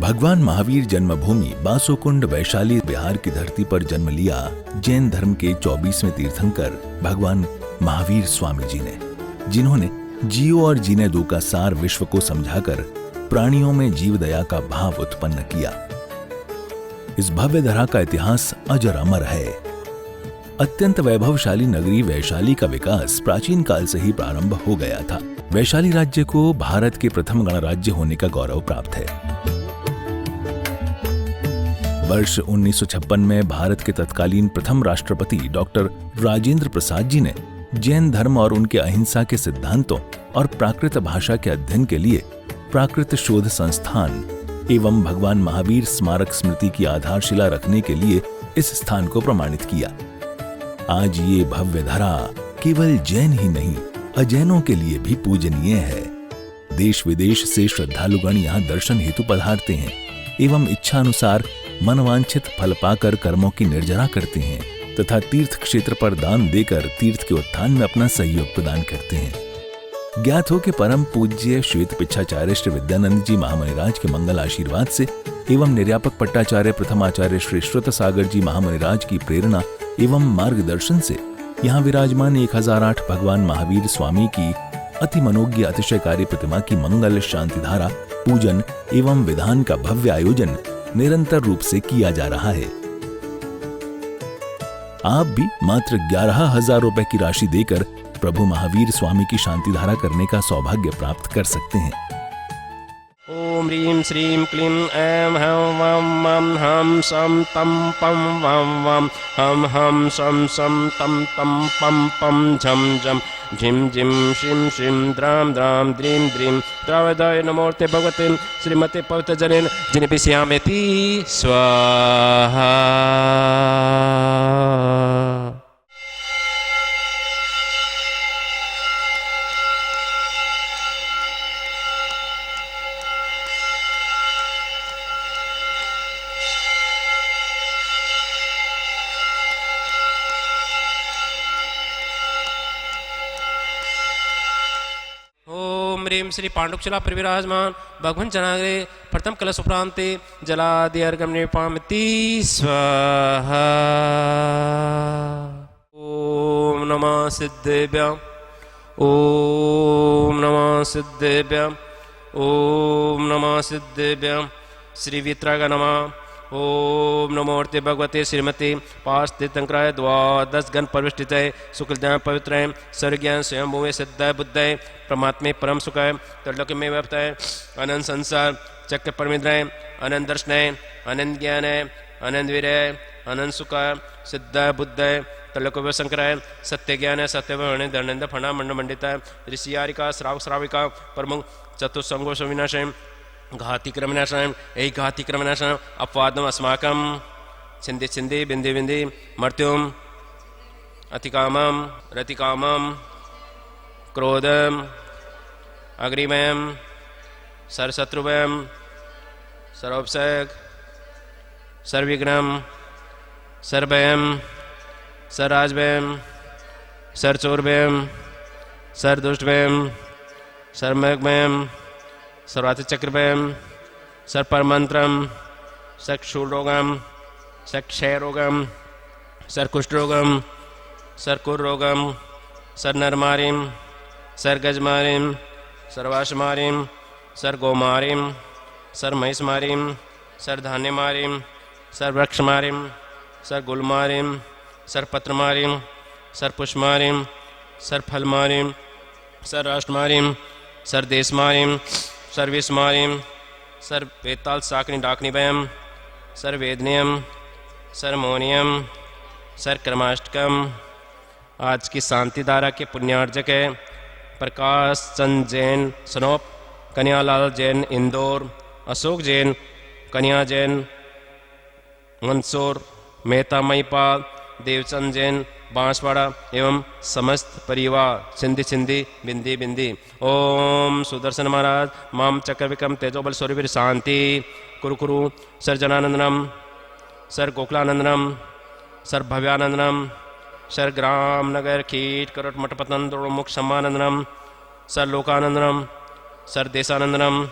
भगवान महावीर जन्मभूमि बासोकुंड वैशाली बिहार की धरती पर जन्म लिया जैन धर्म के 24वें तीर्थंकर भगवान महावीर स्वामी जी ने, जिन्होंने जियो और जीने दो का सार विश्व को समझाकर प्राणियों में जीव दया का भाव उत्पन्न किया। इस भव्य धरा का इतिहास अजर अमर है। अत्यंत वैभवशाली नगरी वैशाली का विकास प्राचीन काल से ही प्रारंभ हो गया था। वैशाली राज्य को भारत के प्रथम गणराज्य होने का गौरव प्राप्त है। वर्ष 1956 में भारत के तत्कालीन प्रथम राष्ट्रपति डॉक्टर राजेंद्र प्रसाद जी ने जैन धर्म और उनके अहिंसा के सिद्धांतों और प्राकृत भाषा के अध्ययन के लिए प्राकृत शोध संस्थान एवं भगवान महावीर स्मारक स्मृति की आधारशिला रखने के लिए इस स्थान को प्रमाणित किया। आज ये भव्य धरा केवल जैन ही नहीं, अजैनों के लिए भी पूजनीय है। देश विदेश से श्रद्धालुगण यहाँ दर्शन हेतु पधारते हैं एवं इच्छा अनुसार मनवांछित फल पाकर कर्मों की निर्जरा करते हैं तथा तीर्थ क्षेत्र पर दान देकर तीर्थ के उत्थान में अपना सहयोग प्रदान करते हैं। ज्ञात हो कि परम पूज्य श्वेत पिच्छाचार्य श्री विद्यानंद जी महामुनिराज के मंगल आशीर्वाद से एवं निर्यापक पट्टाचार्य प्रथमाचार्य श्री श्रुत सागर जी महामुनिराज की प्रेरणा एवं मार्गदर्शन से यहाँ विराजमान 1008 भगवान महावीर स्वामी की अति मनोज्ञ अतिशयकारी प्रतिमा की मंगल शांति धारा पूजन एवं विधान का भव्य आयोजन निरंतर रूप से किया जा रहा है। आप भी मात्र 11,000 रुपए की राशि देकर प्रभु महावीर स्वामी की शांति धारा करने का सौभाग्य प्राप्त कर सकते हैं। ओम ह्रीं श्रीं क्लीं ऐं हं वं मं हं सं तं पं वं वं हं हं सं सं तं तं पं पं झं झं झिं झिं शिं शिं द्रां द्रां द्रीं द्रीं द्रावदाय नमोऽर्थे भगवते श्रीमते पवित्रजनेन जिनपिष्यामेति स्वाहा। ह्रीं श्री पांडुकशिला परिविराजमान भगवन् जनाग्रे प्रथम कलश उपरांते जलादि अर्घ्यं निपामति स्वाहा। ओम नमः सिद्धेभ्यः ओम नमः सिद्धेभ्यः ओम नमः सिद्धेभ्यः श्री वित्राग नमः। ओम नमोऽर्थे भगवते श्रीमते पार्षतीर्थंकराय द्वादश गण परिवेष्टिताय शुक्लज्ञान पवित्राय सर्वज्ञान स्वयं भूवे सिद्धाय बुद्धाय परमात्मे परम सुखाय त्रिलोक में व्याप्ताय अनंत संसार चक्र परमिद्राय अनंत दर्शनाय अनंत ज्ञानाय अनंत वीराय अनंत सुखाय सिद्धाय बुद्धाय त्रिलोक शंकराय सत्य ज्ञान सत्य धर्णेन्द्र फणा मंड मंडिताय ऋषियारिका श्रावक श्राविका प्रमुख चतुस्संगोष विनाशाय घाति क्रमनाशाय ऐ घाति क्रमनाशाय अपवादम अस्माकं छिंदे छिंदे बिंदे बिंदे मर्त्युम अतिकामम रतिकामम क्रोधम अग्रिमयम सरशत्रुवयम सर्वोपसर्ग सर्विघ्नम सर्वयम सर्राजभयम सर्चोरभयम सर्दुष्टभयम सर्मयम सर्वातिचक्रभयम सर्परमंत्रम सर्क्षूलरोगम सर्क्षयरोगम सर्कुष्ठरोगम सर्कुर्रोगम सर्नरमारिम सर्गजमारिम सर्वाशमारिम सर्गोमारिम सर्महिषमारिम सर्धान्यमारिम सर्वृक्षमारिम सर्गुलमारिम सर्पत्रमारिम सर्पुष्पमारिम सर्फलमारिम सर्राष्ट्रमारिम सर्देशमारिम सर्विस्मारिम सर्वेताल साकनी डाकनी वयम सर्वेदनियम सर्मोनियम सर्क्रमाष्टकम। आज की शांति धारा के पुण्यार्जक है प्रकाश चंद जैन सनोप, कन्यालाल जैन इंदौर, अशोक जैन, कन्या जैन मंदसौर, मेहता महिपाल, देवचंद जैन बांसवाड़ा एवं समस्त परिवार सिंधी सिंधी बिंदी बिंदी। ओम सुदर्शन महाराज माम चक्र विक्रम तेजोबल सूर्यवीर शांति कुरु कुरु sir जनानंदनम sir गोकुलानंदनम sir Bhavyanandanam sir ग्राम नगर कीट करोट मठपतन मुख सम्मानंदनम सर लोकानंदनम सर देशानंदनम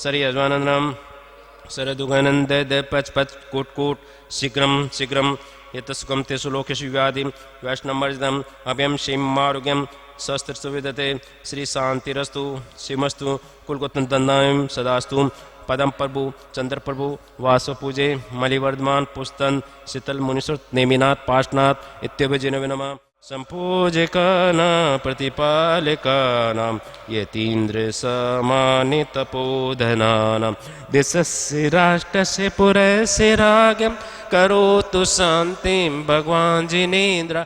सर यजमानंदनम सरदुगनंद पच पच कोट कोट शीघ्रम शीघ्रम यतसुखम तेषु लोकेषु व्याधि वैष्णवमर्जितम अभयम क्षेमारोग्यम शस्त्र सुविदते श्री शांतिरस्तु शिवमस्तु कुलकुतंदनायम सदास्तु पदम प्रभु चंद्र प्रभु वासव पूजे मलिवर्धमान पुस्तन शीतल मुनिसुत नेमिनाथ पाशनाथ इत्याभजन नमः संपूजकाना प्रतिपालकानां यतीन्द्र समानि तपोधनानां देशस्य राष्ट्रस्य पुरस्य राज्ञं करोतु शान्तिं भगवान् जिनेन्द्र।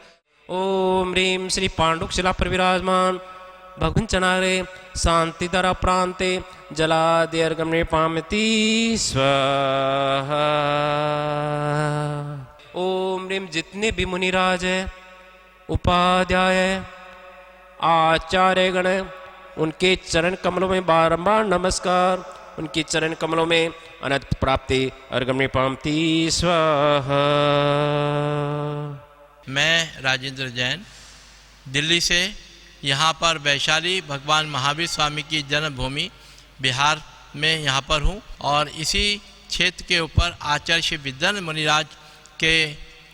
ओम ह्रीं श्री पांडुक शिला पर विराजमान भगवन् चनारे शांति दरा प्रांते जलाद्यर्गमने पामति स्वाहा। ओम ह्रीं जितने भी मुनिराज है उपाध्याय आचार्य गण उनके चरण कमलों में बारंबार नमस्कार। उनके चरण कमलों में अनंत प्राप्ति अर्गमने पामति स्वाहा। मैं राजेंद्र जैन दिल्ली से यहाँ पर वैशाली भगवान महावीर स्वामी की जन्मभूमि बिहार में यहाँ पर हूँ और इसी क्षेत्र के ऊपर आचार्य श्री विद्यानंद मुनिराज के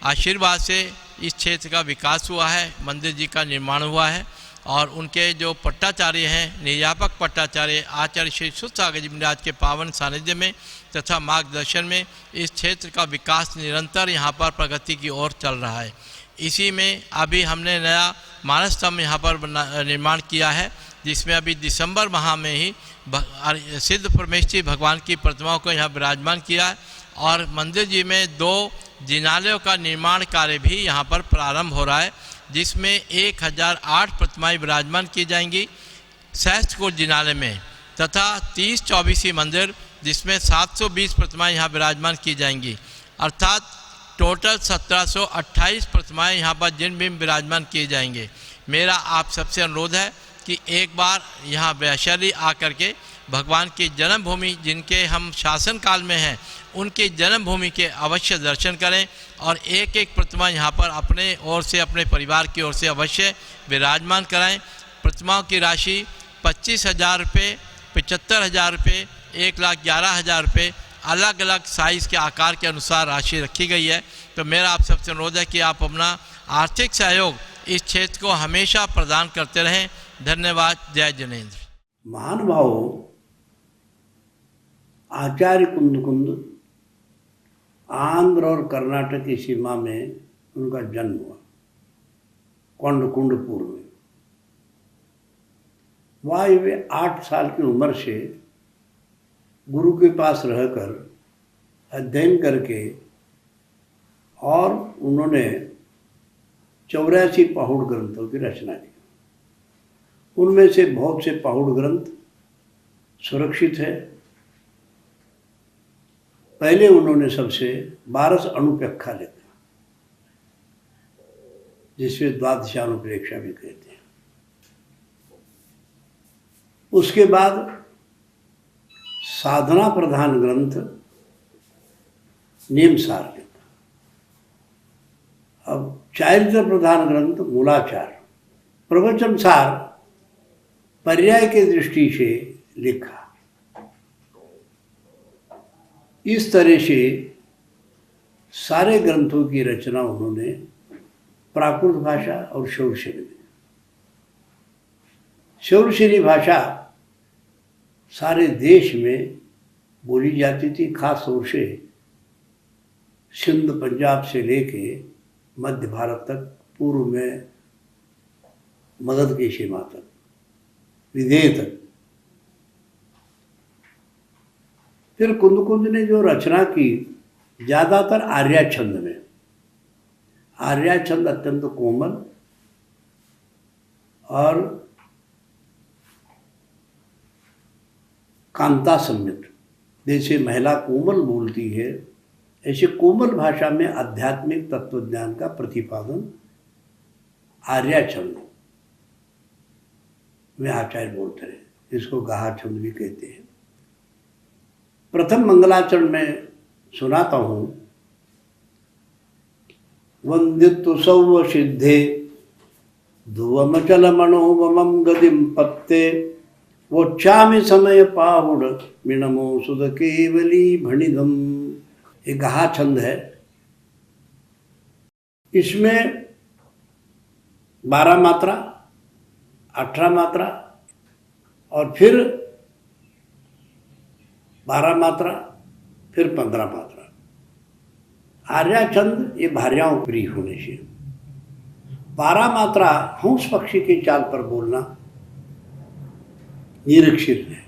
आशीर्वाद से इस क्षेत्र का विकास हुआ है, मंदिर जी का निर्माण हुआ है और उनके जो पट्टाचार्य हैं निर्यापक पट्टाचार्य आचार्य श्री सुसागर जी महाराज के पावन सानिध्य में तथा मार्गदर्शन में इस क्षेत्र का विकास निरंतर यहाँ पर प्रगति की ओर चल रहा है। इसी में अभी हमने नया मानस स्तंभ यहाँ पर निर्माण किया है जिसमें अभी दिसंबर माह में ही सिद्ध परमेश्वरी भगवान की प्रतिमाओं को यहाँ विराजमान किया है और मंदिर जी में 2 जिनालयों का निर्माण कार्य भी यहाँ पर प्रारंभ हो रहा है जिसमें 1008 प्रतिमाएं विराजमान की जाएंगी सहस्त्रकूट जिनालय में तथा 30-24 मंदिर जिसमें 720 प्रतिमाएं यहाँ विराजमान की जाएंगी अर्थात टोटल 1728 प्रतिमाएं यहाँ पर जिन भी विराजमान किए जाएंगे। मेरा आप सबसे अनुरोध है कि एक बार यहाँ वैशाली आकर के भगवान की जन्मभूमि जिनके हम शासन काल में हैं उनकी जन्मभूमि के अवश्य दर्शन करें और एक एक प्रतिमा यहाँ पर अपने ओर से अपने परिवार की ओर से अवश्य विराजमान कराएं। प्रतिमाओं की राशि 25,000 रुपये, 75,000 रुपये, 1,11,000 रुपये अलग अलग साइज़ के आकार के अनुसार राशि रखी गई है। तो मेरा आप सबसे अनुरोध है कि आप अपना आर्थिक सहयोग इस क्षेत्र को हमेशा प्रदान करते रहें। धन्यवाद। जय जिनेन्द्र। महानुभाव आचार्य कुंद आंध्र और कर्नाटक की सीमा में उनका जन्म हुआ कुंडपुर में। वहाँ वे 8 साल की उम्र से गुरु के पास रहकर अध्ययन करके और उन्होंने 84 पहुड़ ग्रंथों की रचना की। उनमें से बहुत से पहुड़ ग्रंथ सुरक्षित है। पहले उन्होंने सबसे 12 अनुपेक्षा लिखा जिसमें द्वादशानुप्रेक्षा भी कहते हैं। उसके बाद साधना प्रधान ग्रंथ नियमसार लिखा। अब चारित्र प्रधान ग्रंथ मूलाचार, प्रवचन सार पर्याय के दृष्टि से लिखा। इस तरह से सारे ग्रंथों की रचना उन्होंने प्राकृत भाषा और शौरसेनी में। शौरसेनी भाषा सारे देश में बोली जाती थी, खास तौर से सिंध पंजाब से लेके मध्य भारत तक, पूर्व में मगध की सीमा तक, विदेह तक। फिर कुंद ने जो रचना की ज़्यादातर आर्या छंद में। आर्या छंद अत्यंत कोमल और कांता सम्मित, जैसे महिला कोमल बोलती है ऐसे कोमल भाषा में आध्यात्मिक तत्वज्ञान का प्रतिपादन आर्या छंद में आचार्य बोलते हैं, जिसको गाहा छंद भी कहते हैं। प्रथम मंगलाचरण में सुनाता हूँ। वंदित्व सौव सिद्धे ध्रुवमचल मनोवमं गतिम पत्ते वो चामे समय पावुड़ मिणमो सुध केवली भणिदम, एक गाहा छंद है। इसमें 12 मात्रा, 18 मात्रा और फिर 12 मात्रा, फिर 15 मात्रा। आर्या छंद ये भार्याओं प्रिय होने से। 12 मात्रा हंस पक्षी की चाल पर बोलना निरीक्षित है।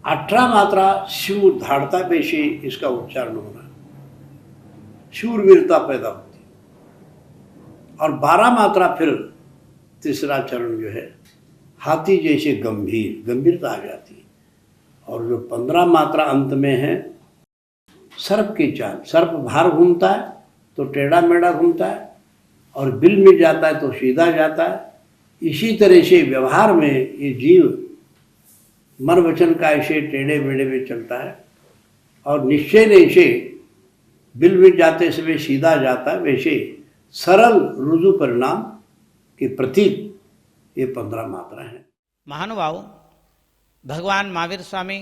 18 मात्रा शिव धाड़ता पेशे इसका उच्चारण होना, शूरवीरता पैदा होती। और 12 मात्रा फिर तीसरा चरण जो है हाथी जैसे गंभीरता आ जाती है। और जो 15 मात्रा अंत में है सर्प की चाल, सर्प भार घूमता है तो टेढ़ा मेढ़ा घूमता है और बिल में जाता है तो सीधा जाता है। इसी तरह से व्यवहार में ये जीव मन वचन का ऐसे टेढ़े मेढ़े में चलता है और निश्चय ने ऐसे बिल में जाते समय सीधा जाता है, वैसे सरल रुजु परिणाम के प्रतीक ये 15 मात्रा है। महानुभाव, भगवान महावीर स्वामी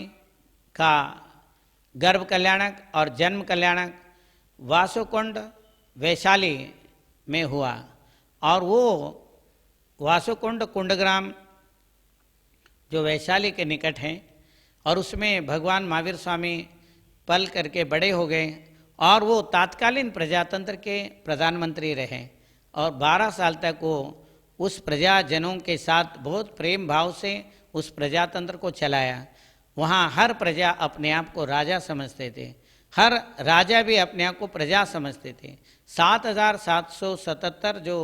का गर्भ कल्याणक और जन्म कल्याणक वासुकुंड वैशाली में हुआ और वो वासुकुंड कुंडग्राम जो वैशाली के निकट हैं और उसमें भगवान महावीर स्वामी पल करके बड़े हो गए और वो तात्कालीन प्रजातंत्र के प्रधानमंत्री रहे और 12 साल तक वो उस प्रजाजनों के साथ बहुत प्रेम भाव से उस प्रजातंत्र को चलाया। वहाँ हर प्रजा अपने आप को राजा समझते थे, हर राजा भी अपने आप को प्रजा समझते थे। 7,777 जो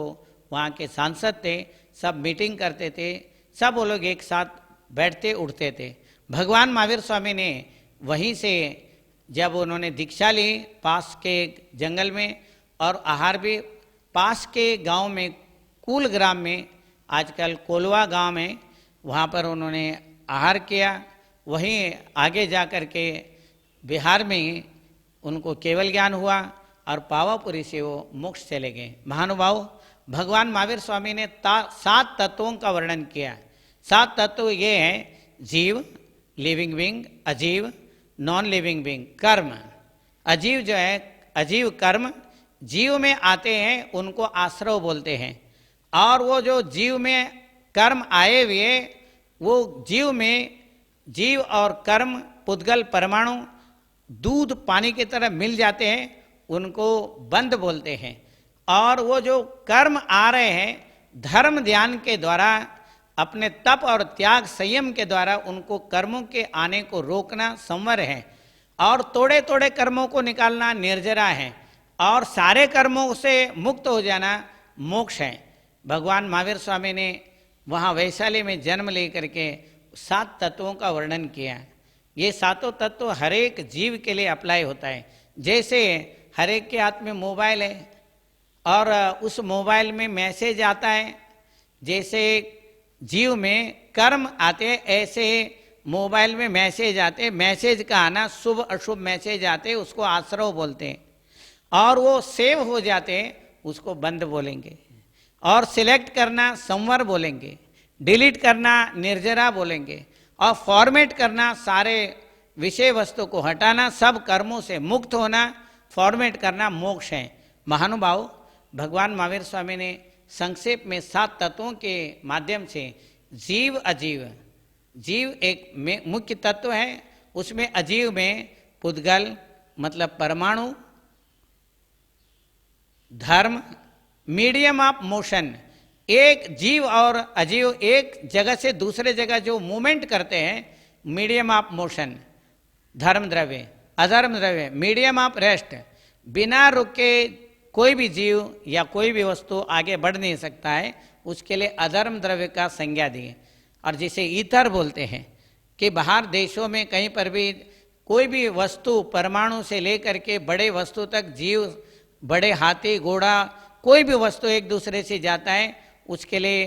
वहाँ के सांसद थे सब मीटिंग करते थे, सब वो लोग एक साथ बैठते उठते थे। भगवान महावीर स्वामी ने वहीं से जब उन्होंने दीक्षा ली पास के जंगल में और आहार भी पास के गांव में कुल ग्राम में, आजकल कोलवा गांव में, वहाँ पर उन्होंने आहार किया। वहीं आगे जा कर के बिहार में उनको केवल ज्ञान हुआ और पावापुरी से वो मोक्ष चले गए। महानुभाव, भगवान महावीर स्वामी ने 7 तत्वों का वर्णन किया। 7 तत्व ये हैं: जीव, लिविंग बीइंग, अजीव, नॉन लिविंग बीइंग, कर्म। अजीव जो है, अजीव कर्म जीव में आते हैं, उनको आश्रव बोलते हैं। और वो जो जीव में कर्म आए हुए, वो जीव में जीव और कर्म पुद्गल परमाणु दूध पानी की तरह मिल जाते हैं, उनको बंध बोलते हैं। और वो जो कर्म आ रहे हैं धर्म ध्यान के द्वारा, अपने तप और त्याग संयम के द्वारा उनको कर्मों के आने को रोकना संवर है और तोड़े तोड़े कर्मों को निकालना निर्जरा है और सारे कर्मों से मुक्त हो जाना मोक्ष है। भगवान महावीर स्वामी ने वहाँ वैशाली में जन्म लेकर के 7 तत्वों का वर्णन किया। ये 7 तत्व हर एक जीव के लिए अप्लाई होता है। जैसे हर एक के हाथ में मोबाइल है और उस मोबाइल में मैसेज आता है, जैसे जीव में कर्म आते हैं ऐसे मोबाइल में मैसेज आते। मैसेज का आना, शुभ अशुभ मैसेज आते, उसको आश्रव बोलते हैं। और वो सेव हो जाते हैं, उसको बंद बोलेंगे। और सिलेक्ट करना संवर बोलेंगे, डिलीट करना निर्जरा बोलेंगे और फॉर्मेट करना सारे विषय वस्तु को हटाना, सब कर्मों से मुक्त होना, फॉर्मेट करना मोक्ष है। महानुभाव, भगवान महावीर स्वामी ने संक्षेप में 7 तत्वों के माध्यम से जीव अजीव, जीव एक मुख्य तत्व है, उसमें अजीव में पुद्गल मतलब परमाणु, धर्म, मीडियम ऑफ मोशन, एक जीव और अजीव एक जगह से दूसरे जगह जो मूवमेंट करते हैं, मीडियम ऑफ मोशन, धर्म द्रव्य, अधर्म द्रव्य, मीडियम ऑफ रेस्ट। बिना रुके कोई भी जीव या कोई भी वस्तु आगे बढ़ नहीं सकता है, उसके लिए अधर्म द्रव्य का संज्ञा दी। और जिसे ईथर बोलते हैं कि बाहर देशों में कहीं पर भी कोई भी वस्तु परमाणु से लेकर के बड़े वस्तु तक जीव, बड़े हाथी घोड़ा, कोई भी वस्तु एक दूसरे से जाता है, उसके लिए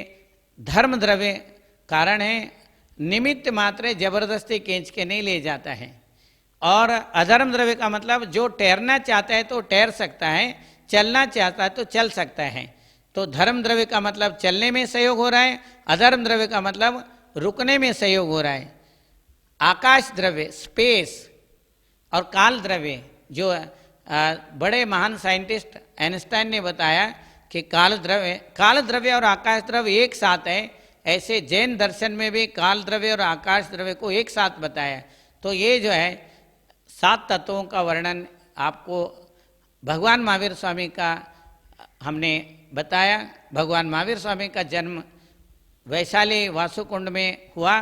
धर्म द्रव्य कारण है। निमित्त मात्र जबरदस्ती खींच के नहीं ले जाता है। और अधर्म द्रव्य का मतलब जो तैरना चाहता है तो तैर सकता है, चलना चाहता है तो चल सकता है। तो धर्म द्रव्य का मतलब चलने में सहयोग हो रहा है, अधर्म द्रव्य का मतलब रुकने में सहयोग हो रहा है। आकाश द्रव्य स्पेस और काल द्रव्य, जो बड़े महान साइंटिस्ट आइंस्टाइन ने बताया कि काल द्रव्य और आकाश द्रव्य एक साथ है। ऐसे जैन दर्शन में भी काल द्रव्य और आकाश द्रव्य को एक साथ बताया। तो ये जो है 7 तत्वों का वर्णन आपको भगवान महावीर स्वामी का हमने बताया। भगवान महावीर स्वामी का जन्म वैशाली वासुकुंड में हुआ।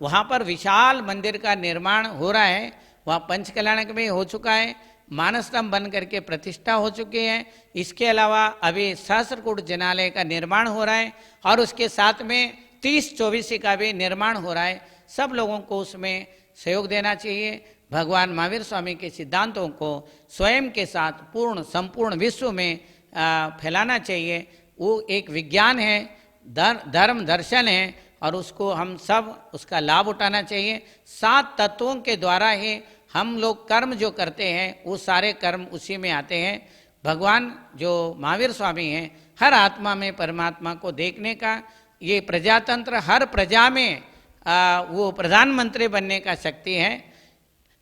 वहाँ पर विशाल मंदिर का निर्माण हो रहा है। वहाँ पंचकल्याणक में हो चुका है, मानसतम बन करके प्रतिष्ठा हो चुकी है। इसके अलावा अभी सहस्त्रकूट जनालय का निर्माण हो रहा है और उसके साथ में 30-24 का भी निर्माण हो रहा है। सब लोगों को उसमें सहयोग देना चाहिए। भगवान महावीर स्वामी के सिद्धांतों को स्वयं के साथ पूर्ण संपूर्ण विश्व में फैलाना चाहिए। वो एक विज्ञान है, धर्म दर्शन है और उसको हम सब उसका लाभ उठाना चाहिए। 7 तत्वों के द्वारा ही हम लोग कर्म जो करते हैं वो सारे कर्म उसी में आते हैं। भगवान जो महावीर स्वामी हैं, हर आत्मा में परमात्मा को देखने का ये प्रजातंत्र, हर प्रजा में वो प्रधानमंत्री बनने का शक्ति है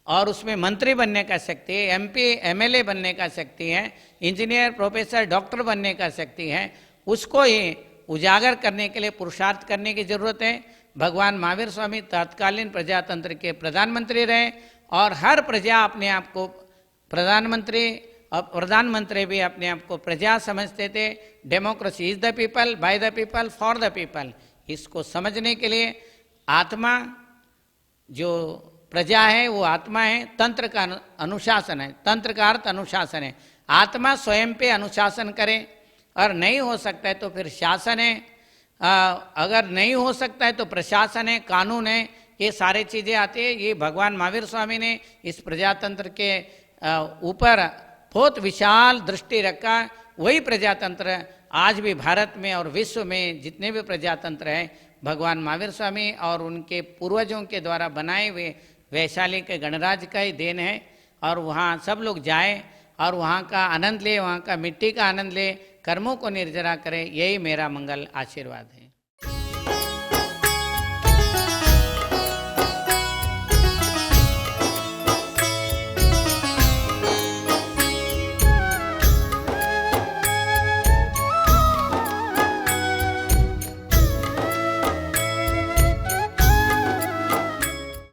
और उसमें मंत्री बनने का शक्ति है, MP MLA बनने का शक्ति है, इंजीनियर प्रोफेसर डॉक्टर बनने का शक्ति है। उसको ही उजागर करने के लिए पुरुषार्थ करने की जरूरत है। भगवान महावीर स्वामी तत्कालीन प्रजातंत्र के प्रधानमंत्री रहे और हर प्रजा अपने आप को प्रधानमंत्री और प्रधानमंत्री भी अपने आप को प्रजा समझते थे। Democracy is the people, by the people, for the people. इसको समझने के लिए आत्मा जो प्रजा है वो आत्मा है, तंत्र का अनुशासन है। तंत्र का अर्थ अनुशासन है। आत्मा स्वयं पे अनुशासन करे और नहीं हो सकता है तो फिर शासन है, अगर नहीं हो सकता है तो प्रशासन है, कानून है। ये सारी चीज़ें आती है। ये भगवान महावीर स्वामी ने इस प्रजातंत्र के ऊपर बहुत विशाल दृष्टि रखा। वही प्रजातंत्र आज भी भारत में और विश्व में जितने भी प्रजातंत्र हैं भगवान महावीर स्वामी और उनके पूर्वजों के द्वारा बनाए हुए वैशाली के गणराज्य का ही देन है। और वहाँ सब लोग जाएं और वहाँ का आनंद ले, वहाँ का मिट्टी का आनंद ले, कर्मों को निर्जरा करें। यही मेरा मंगल आशीर्वाद है।